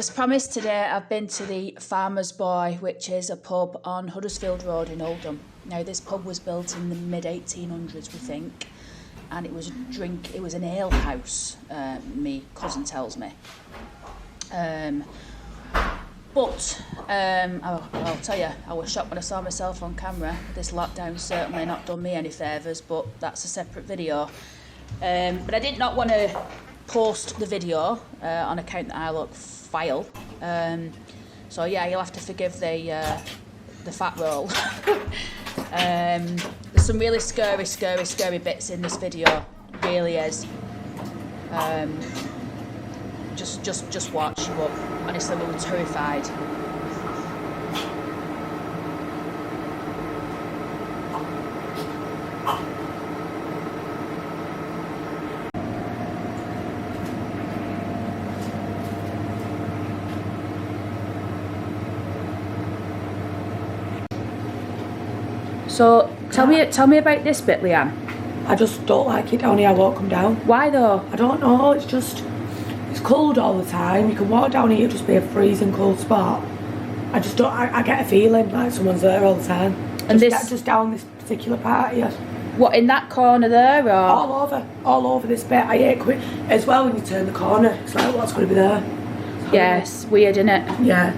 as promised today, I've been to the Farmers Boy, which is a pub on Huddersfield Road in Oldham. Now, this pub was built in the mid-1800s, we think, and it was an ale house, me cousin tells me. But I'll tell you, I was shocked when I saw myself on camera. This lockdown certainly not done me any favours, but that's a separate video. But I did not want to post the video on account that I look vile. So yeah, you'll have to forgive the fat roll. There's some really scary bits in this video. Really is. Just watch. But honestly, we were terrified. So tell me about this bit, Leanne. I just don't like it down here. I won't come down. Why though? I don't know. It's cold all the time. You can walk down here, just be a freezing cold spot. I just don't. I get a feeling like someone's there all the time. And just down this particular part here. What, in that corner there, or all over this bit? I hate quick as well when you turn the corner. It's like, what's going to be there? Yes, weird, isn't it? Yeah.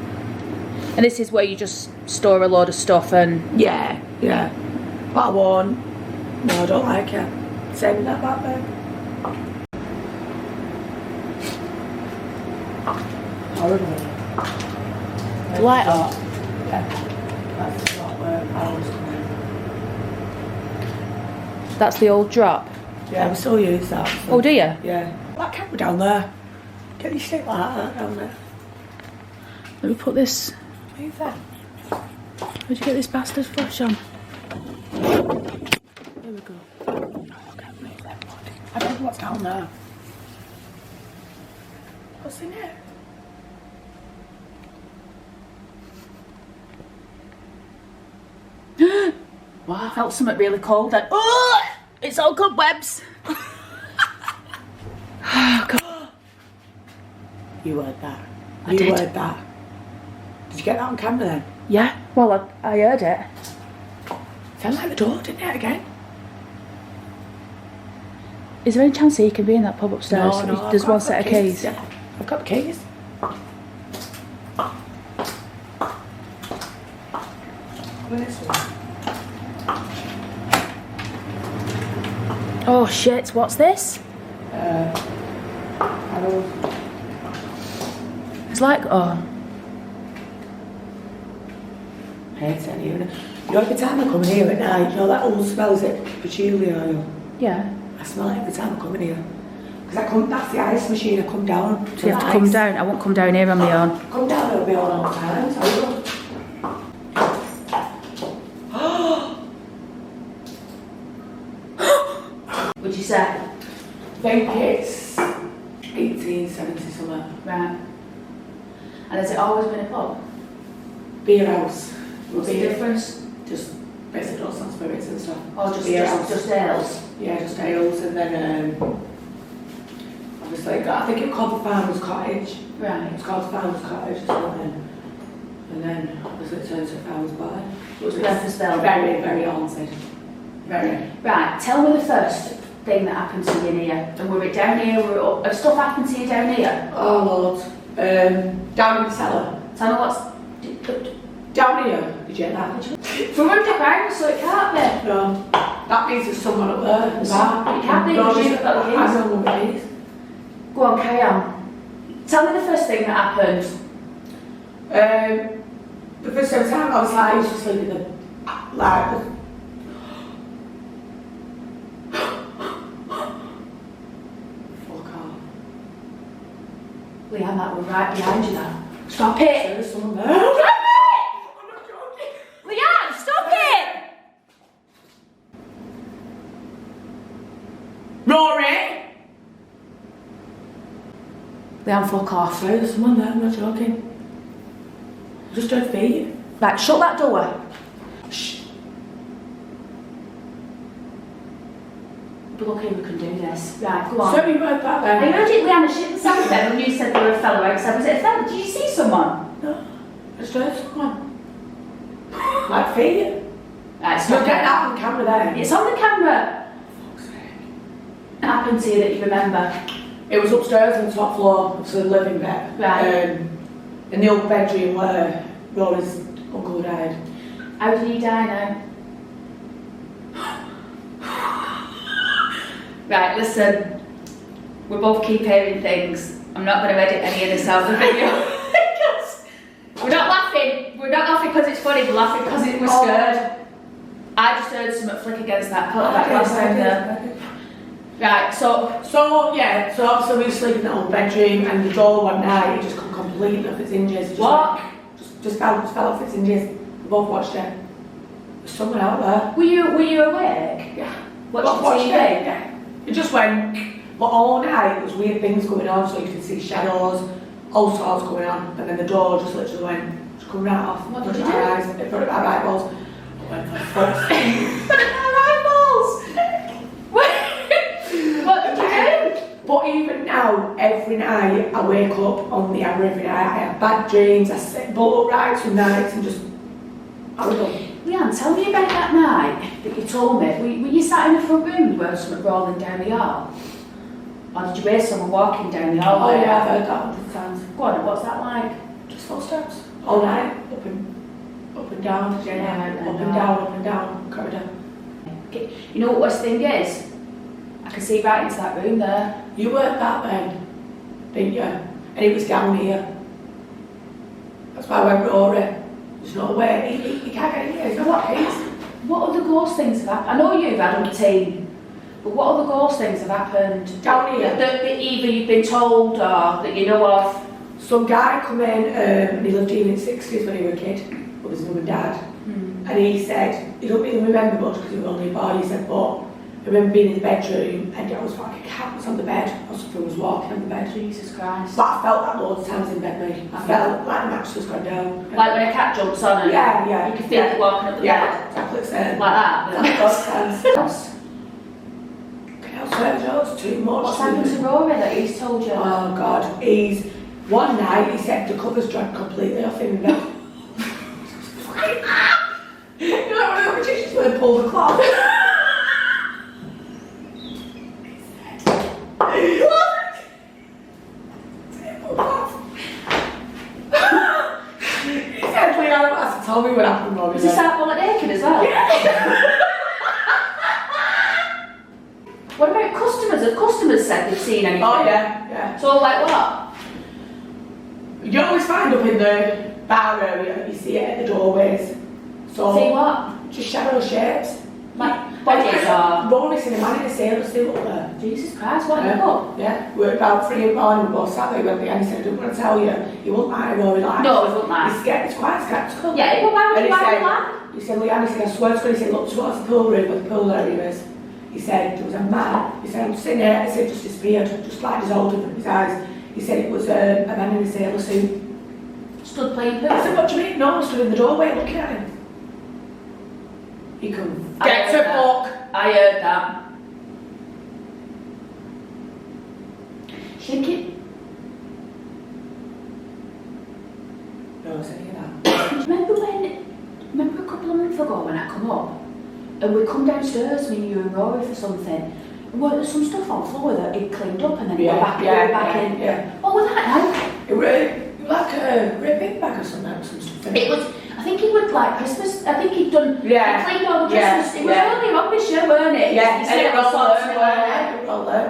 And this is where you just store a load of stuff and... Yeah. But I won't. No, I don't like it. Same with that back there. Horrible. Light up? Yeah. That's not where I always come in. That's the old drop? Yeah, we still use that. So. Oh, do you? Yeah. That camera down there. Get your shit like that down there. Let me put this... Move that. Where'd you get this bastard flash on? There we go. No, I can't move that body. I don't know what's down there. What's in it? Wow, I felt something really cold then. Oh! It's all cobwebs! Oh, God. You heard that. I did. Heard that. Did you get that on camera then? Yeah, well, I heard it. Sounded like the door, didn't it, again? Is there any chance that he can be in that pub upstairs? No, there's one set of keys. Yeah. I've got the keys. Oh shit, what's this? I don't... It's like, oh. I hate it here. You know, every time I come here at night, you know that old smell, is it patchouli oil? Yeah. I smell it every time I come in here. Because that's the ice machine, I come down. So you have to come down? I won't come down here on my own. Come down on my own all the time, so What'd you say? I think it's 1870 somewhere. Right. And has it always been a pub? Beer house. What's the difference? Just basic drugs and spirits and stuff. Oh, just ales? Yeah, just ales, and then obviously I think it's called the Farmers Cottage. Right. It's called the Farmers Cottage or something. And then obviously it turns to Farmers Boy. It was worth the spell. Very, very haunted. Very. Right, tell me the first thing that happened to you in here. And were it down here, were it up? Has stuff happened to you down here? Oh Lord. Down in the cellar. Tell me what's... Down here, did you get that? From underground, so it can't be. No. That means there's someone up there. It can't be, because you've got the keys. I know what it is. Go on, carry on. Tell me the first thing that happened. The first time I was just sleeping in the... Fuck off. Leanne, that was right behind you now. Stop it! There's someone there. Leanne, stop it! Rory! Leanne, fuck off. Sorry, there's someone there, I'm not joking. I just heard feet. Right, shut that door. Shh. But look, we can do this. Right, go on. So you heard that then? I heard it, Leanna, she didn't say then when you said there were a fellow outside. Was it a fellow? Did you see someone? No, I just heard someone. Like feet. Right, So you'll get that on camera there. It's on the camera. Fuck's sake. It happened to you that you remember? It was upstairs on the top floor of the living bed. Right. In the old bedroom where Rory's uncle died. How did he die now? Right, listen. We both keep hearing things. I'm not going to edit any of this out of the video. We're not laughing. We're not laughing because it's funny. We're laughing because we're scared. I just heard something flick against that last time there. Right, so obviously we were sleeping in the old bedroom and the door one night it just come completely off its hinges. Just fell off its hinges. We both watched it. There's someone out there. Were you awake? Yeah. Watching TV? Yeah. It just went, but all night there was weird things going on, so you could see shadows, all sorts going on, and then the door just literally went, just come right off. What did you do? In front of our eyeballs. I went for fuck's sake. In front of our eyeballs? What did you do? But even now, every night I wake up on the hour every night, I have bad dreams, I sit bolt upright some nights and just, horrible. Leanne, tell me about that night that you told me. Were you sat in the front room where something rolling down the hall? Or did you hear someone walking down the hall? Oh yeah, I've heard that 100 times. Go on, what's that like? Just footsteps. All night, up and down, up and down, corridor. You know what worst thing is? I can see right into that room there. You weren't that then, didn't you? And it was down here. That's why I went Rory. There's no way. He can't get in here. He's not keys. What other ghost things have happened? I know you've had umpteen, but what other ghost things have happened? Down here. That either you've been told or that you know of? Some guy come in, and he lived here in the 60s when he was a kid, with his mum and dad. And he said, he don't really remember much because he was only a boy, he said, but I remember being in the bedroom and there was like a cat was on the bed or something was walking on the bed. Jesus Christ. But I felt that loads of times in bed, mate. I felt like the mattress was going down. Like when a cat jumps on and yeah. You can feel it walking up the bed. Yeah, exactly the same. Like that. Like those times. Can I swear those too much? What's happened to Rory that he's told you? Oh God, one night he said the covers dragged completely off him in bed. You know when the magicians were pull the cloth? Tell me what happened, Robbie. Was he sat all naked as well? Yeah. What about customers? Have customers said they've seen anything? Oh yeah. So like what? You always find up in the bar area, you see it at the doorways. So see what? Just shadow shapes. Like bodies or? Rory seen a man in a sailor suit up there. Jesus Christ, what in the pub? Yeah, we're about 3 in the morning, we both sat there when and he said, I don't want to tell you, you won't lie, Rory, like. No, he won't lie. He's quite skeptical. Yeah, well, why would you lie? He said, Leanne, he said, I swear to God, he said, look towards the pool room where the pool area is. He said, there was a man, he said, I'm sitting there, he said, just disappeared, just like his old in his eyes. He said it was a man in a sailor suit. Stood playing pool? I said, what do you mean? No, I stood in the doorway looking at him. He can get to fuck. I heard that. Think it. No, I said hear that. Remember a couple of months ago when I come up and we come downstairs, me, you and Rory for something, and well, there's some stuff on the floor that he'd cleaned up and then went back in. Yeah. What was that now? It was like a big bag or something, or some stuff. It was. I think he would like Christmas. I think he'd done. He cleaned all the Christmas. It was only rubbish, weren't it? Yeah. He said it was all there.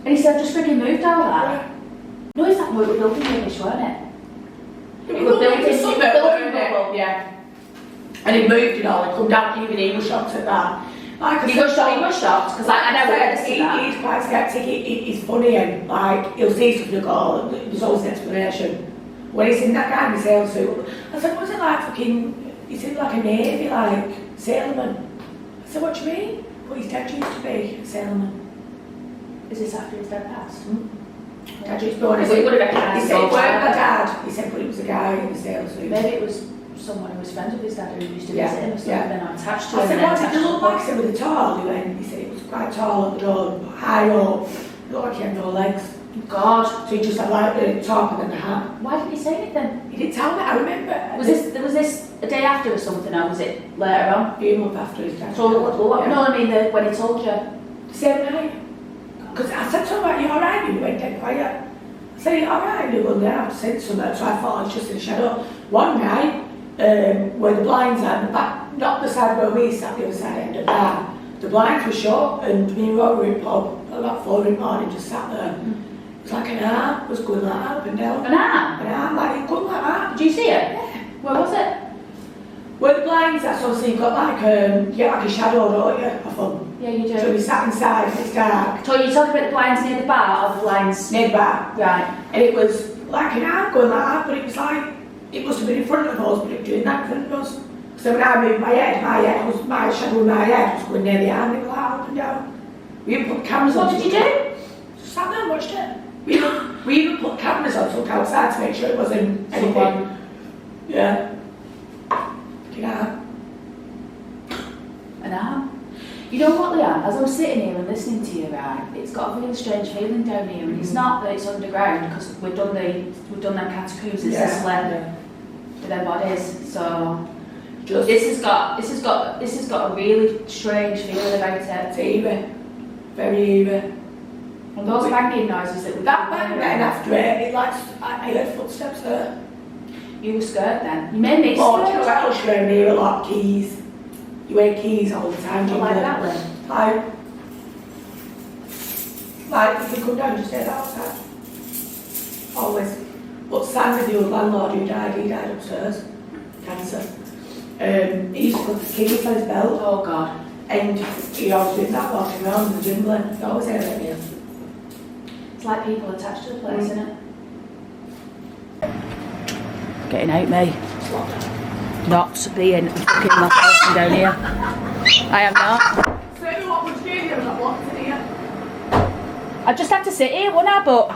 And he said just freaking moved all that. No, it's that building rubbish, weren't it? It was building bubble. Yeah. And he moved it all. He come down. Even he was shocked at that. Like he was shocked because I never heard of that. He's quite skeptic. He's funny and like he'll see stuff and go, there's always an explanation. When he's in that guy in the sailor suit, I said, what's it like fucking, he seemed like a navy, like, sailorman. I said, what do you mean? Well, his dad used to be a sailorman. Is this after his dad passed? Dad used to be one. He said, it weren't my dad. He said, but it was a guy in the sailor suit. Maybe it was someone who was friends with his dad who used to visit him or something, or attached to I him. said, what did you look like? He said, with a tall. He said it was quite tall at the door, but high up. It looked like he had no legs. God. So he just had like the top and then the hat. Why didn't he say anything? He didn't tell me, I remember. Was this a day after or something, or was it later on? A few months after his death. So, no, I mean when he told you. The same night. Because I said to him, are you alright? And he went dead quiet. I said, are you alright? And he went, yeah, I've said something. So I thought I was just in the shadow. One night, where the blinds are, the back, not the side where we sat, the other side end of that, the blinds were shut, and me and Rory were in pub about 4 in the morning, just sat there. It was like an arm, was going like that up and down. An arm? An arm, like going like that. Did you see it? Yeah. Where was it? Where the blinds are, so you've got like, you get like a shadow, don't you, of them? Yeah, you do. So we sat inside, it's dark. So you're talking about the blinds near the bar, or the blinds? Near the bar. Right. And it was like an arm going like that, but it was like, it must have been in front of us, but it was doing that in front of us. So when I moved my head was, my shadow in my head was going near the arm, it was like up and down. We even put cameras on. What did you do? Just sat there and watched it. We even put cameras on to look outside to make sure it wasn't anything. Someone. Yeah. You know. An arm? You know what, Leanne, as I'm sitting here and listening to you, right, it's got a really strange feeling down here, and it's not that it's underground, because we've done them catacombs in Sicily for their bodies, so this has got a really strange feeling about it. It's eerie. Very eerie. And those banging noises that we that bang then after it like I heard footsteps there. You were scared then? You made me scared. Oh, do you know what else you wear here a lot? Keys. You wear keys all the time, do you? Like that then? Like if you come down, just stay outside. Always. But Sandy, the old landlord who died, he died upstairs. Cancer. He used to put the keys on his belt. Oh God. And he always did that walking around and jingling. He always had it here. It's like people attached to the place, isn't it? Getting out, me. Not being a fucking lost person down here. I am not. So what would you do if there was not locked in here? I just had to sit here, wouldn't I? But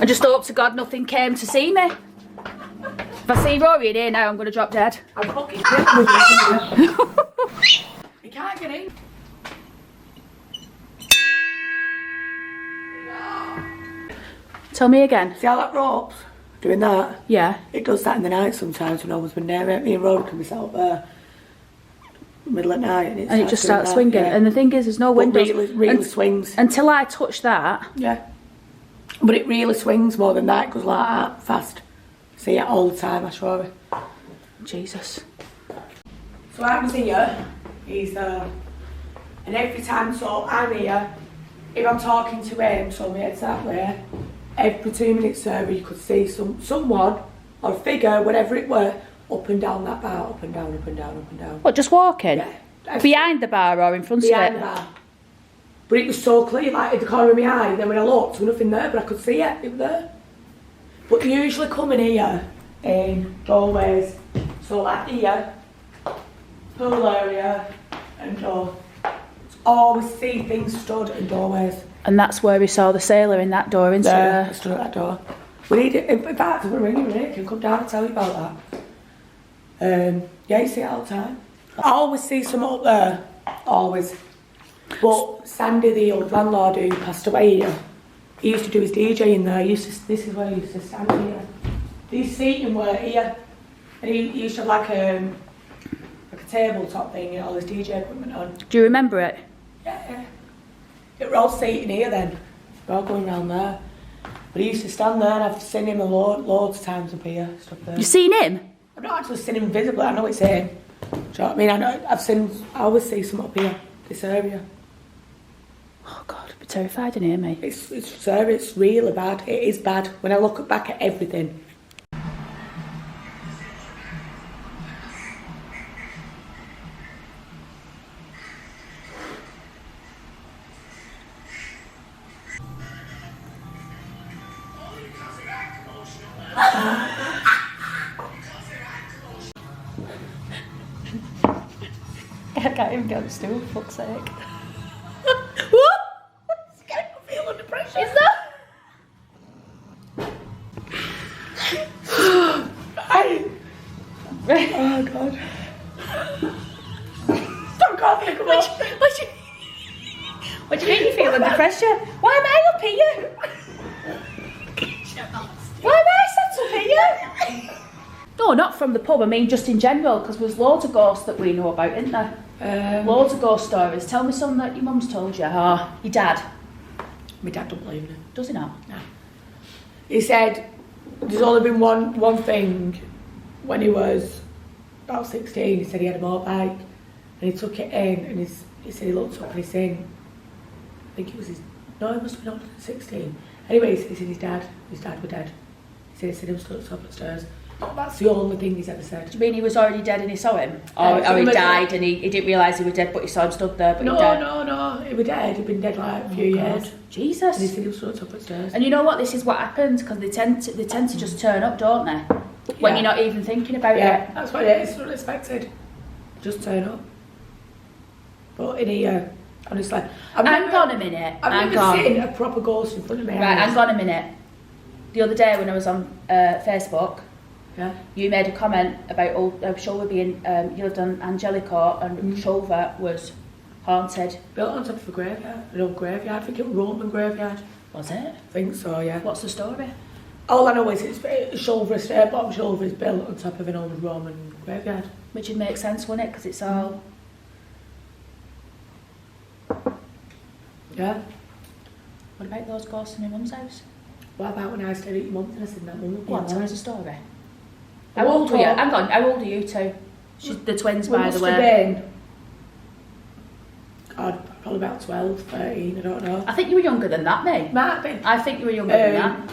I just hope to God nothing came to see me. If I see Rory in here now, I'm going to drop dead. I'm fucking dead with you. You can't get in. Tell me again. See how that ropes? Doing that? Yeah. It does that in the night sometimes when no one's been near it. Me and Rory can be sat up there middle at night and it just starts swinging. Yeah. And the thing is, there's no windows. It really swings. Until I touch that. Yeah. But it really swings more than that. It goes like that fast. See it all the time, I swear it. Jesus. So I'm here. He's there. And every time, so I'm here. If I'm talking to him, so my head's that way. Every 2 minutes there, you could see someone or a figure, whatever it were, up and down that bar, up and down, up and down, up and down. What, just walking? Yeah. Behind the bar or in front of it? Behind the bar. But it was so clear, like at the corner of my eye. Then when I looked, there was nothing there, but I could see it. It was there. But they usually come in here, in doorways. So like here, pool area, and door. Always see things stood in doorways. And that's where we saw the sailor in that door, isn't it? Stood at that door. We need it. In fact, we're ringing Rick. Can come down and tell you about that. Yeah, you see it all the time. I always see someone up there. Always. But Sandy, the old landlord who passed away here, he used to do his DJing there. This is where he used to stand here. These seating were here. And he used to have like a tabletop thing and all his DJ equipment on. Do you remember it? Yeah. It were all seating here then. We're all going around there. But he used to stand there and I've seen him loads of times up here. Stuff there. You've seen him? I've not actually seen him visibly, I know it's him. Do you know what I mean? I always see some up here, this area. Oh God, I'd be terrified in here, mate. It's really bad. It is bad. When I look back at everything. I can't even get on the stool, for fuck's sake. What? It's getting me feel under pressure. Is that? Stop coughing, come on. What do you mean you feel under pressure? Why am I up here? Why am I sat up here? No, not from the pub, I mean just in general, because there's loads of ghosts that we know about, isn't there? Loads of ghost stories. Tell me some that your mum's told you. Your dad. My dad don't believe in it. Does he not? No. He said there's only been one thing when he was about 16. He said he had a motorbike and he took it in and he said he looked up and he seen, I think it was his, no, he must have been older than 16. Anyways, he said his dad were dead. He said he was looked up upstairs. That's the only thing he's ever said. Do you mean he was already dead and he saw him? Or he died and he didn't realise he was dead, but he saw him stood there, but he died? No, he was dead. He'd been dead like a few years. Jesus. And he said he was looked up upstairs. And you know what? This is what happens, because they tend to just turn up, don't they? When you're not even thinking about it. Yeah, that's what it is. It's unexpected. Just turn up. But in here, honestly, Hang on a minute. I've never seen a proper ghost in front of me. Right, hang on a minute. The other day when I was on Facebook, yeah, you made a comment about Shulver being you lived on Angelico and Shulver was haunted. Built on top of a graveyard, an old graveyard. I think it was Roman graveyard. Was it? I think so, yeah. What's the story? All I know is it's Shulver estate, bottom Shulver is built on top of an old Roman graveyard. Which would make sense, wouldn't it? Because it's all... Yeah. What about those ghosts in your mum's house? What about when I stayed at your mum's and I said that mum would be What, tell us a story. How How old were you? Hang on, how old are you two? She's the twins, by the way. Must have been, God, probably about 12, 13, I don't know. I think you were younger than that, mate. Might have been. I think you were younger than that.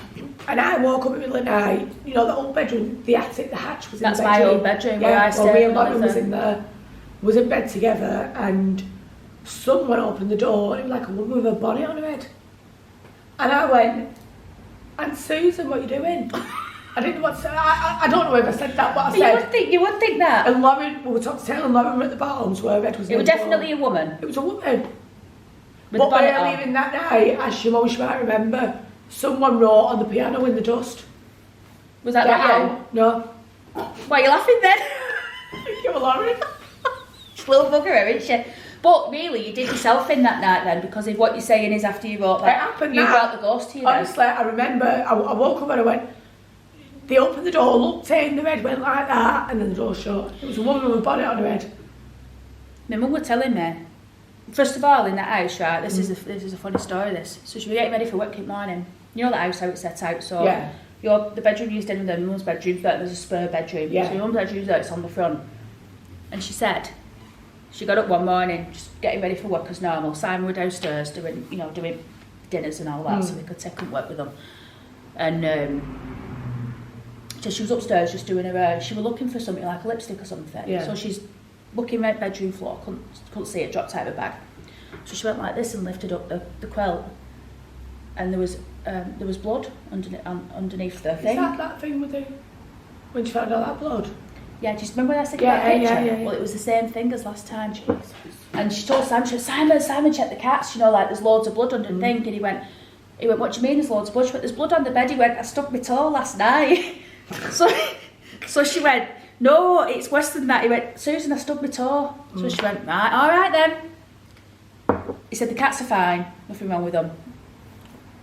And I woke up in the middle of the night, you know, the old bedroom, the attic, the hatch was in That's the bedroom. my old bedroom where I stayed. Me and Lauren was in there, was in bed together, and someone opened the door, and it was like a woman with a bonnet on her head. And I went, "Aunt Susan, what are you doing?" I didn't know what to say. I don't know if I said that, but I said... You would think that. And Lauren, we were talking to Taylor, and Lauren were at the bottom, so her bed was... It was definitely a woman. It was a woman. With But bonnet earlier on. in that night, as she might remember, someone wrote on the piano in the dust. Was that not you? No. Why are you laughing then? You were Lauren. She's a little bugger, isn't she? But really, you did yourself in that night then, because if what you're saying is after you wrote that, It happened you that. brought the ghost to you then. Honestly, I remember, I woke up and I went, they opened the door, looked in, the head went like that, and then the door shut. It was a woman with a bonnet on her head. My mum was telling me, first of all, in that house, right, this is a funny story, this. So she was getting ready for work in the morning. You know the house, how it's set out, so Yeah. the bedroom you used in there, my mum's bedroom's there, there's a spare bedroom. Yeah. So your mum's bedroom's there, it's on the front. And she said, she got up one morning, just getting ready for work as normal. Simon were downstairs doing dinners and all that, so they could take and work with them. And so she was upstairs just doing her hair. She was looking for something like a lipstick or something. Yeah. So she's looking at the bedroom floor, couldn't see it, dropped out of her bag. So she went like this and lifted up the quilt, and there was blood underneath the thing. Is that thing with the, when she found all that blood? Yeah, do you remember when I said that picture? Yeah. Well, it was the same thing as last time. And she told Simon, she went, Simon, check the cats, like there's loads of blood under the thing. And he went, what do you mean there's loads of blood? She went, there's blood on the bed. He went, I stubbed my toe last night. So she went, no, it's worse than that. He went, Susan, I stubbed my toe. So she went, right, all right then. He said, the cats are fine, nothing wrong with them.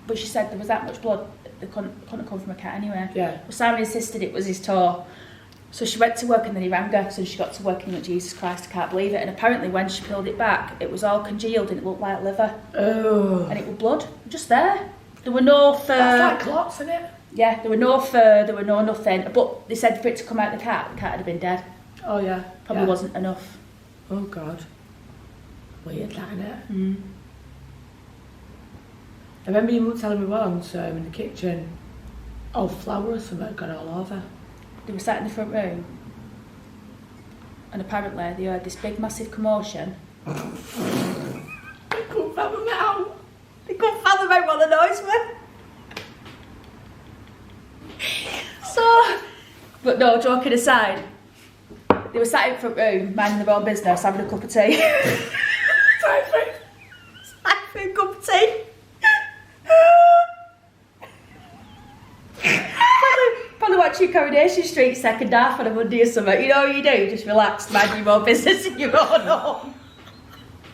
But she said there was that much blood, it couldn't come from a cat anyway. Yeah. But Simon insisted it was his toe. So she went to work and then he rang her. So she got to work and he went, Jesus Christ, I can't believe it. And apparently when she peeled it back, it was all congealed and it looked like liver. Oh. And it was blood, just there. There were no fur. That's like clots, isn't it? Yeah, there were no fur, there were no nothing. But they said for it to come out the cat would have been dead. Oh yeah. Probably wasn't enough. Oh God. Weird that, isn't it? Mm. I remember you telling me once in the kitchen, flour or something had gone all over. They were sat in the front room and apparently they heard this big massive commotion. They couldn't fathom it out. They couldn't fathom out what the noise was. So, but no, joking aside, they were sat in the front room minding their own business, having a cup of tea. Having a cup of tea. Probably watching your Coronation Street second half on a Monday or something. You know what you do? Just relax, mind your own business in your own home.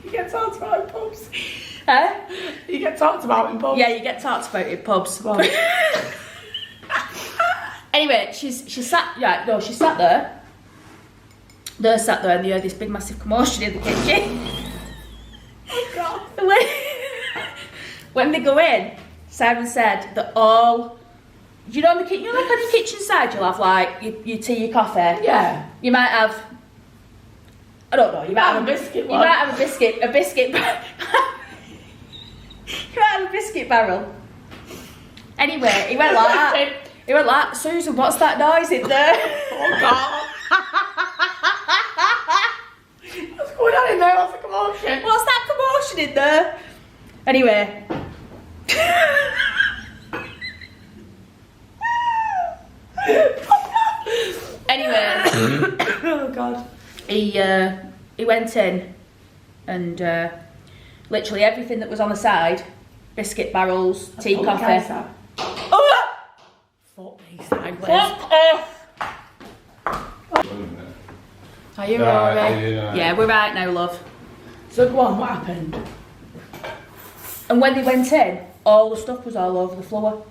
You get talked about in pubs. Huh? You get talked about in pubs. Yeah, you get talked about in pubs. Anyway, she sat there. They're sat there and they heard this big massive commotion in the kitchen. Oh God. When they go in, Simon said that all, you know, like on your kitchen side, you'll have like your tea, your coffee. Yeah. You might have, I don't know, you might have a biscuit. You might have a biscuit. You might have a biscuit barrel. Anyway, he went like that. He went like, Susan, what's that noise in there? Oh God. What's going on in there? What's the commotion? What's that commotion in there? Anyway. Anyway. Oh God. He went in and literally everything that was on the side, biscuit barrels, tea, coffee. Oh! Fuck me sideways. Fuck off! Are you alright? Yeah, we're right now, love. So go on, what happened? And when they went in, all the stuff was all over the floor.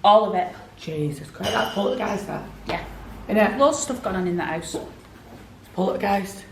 All of it. Jesus Christ, that's poltergeist that. Yeah. Innit? Loads of stuff going on in that house. It's poltergeist.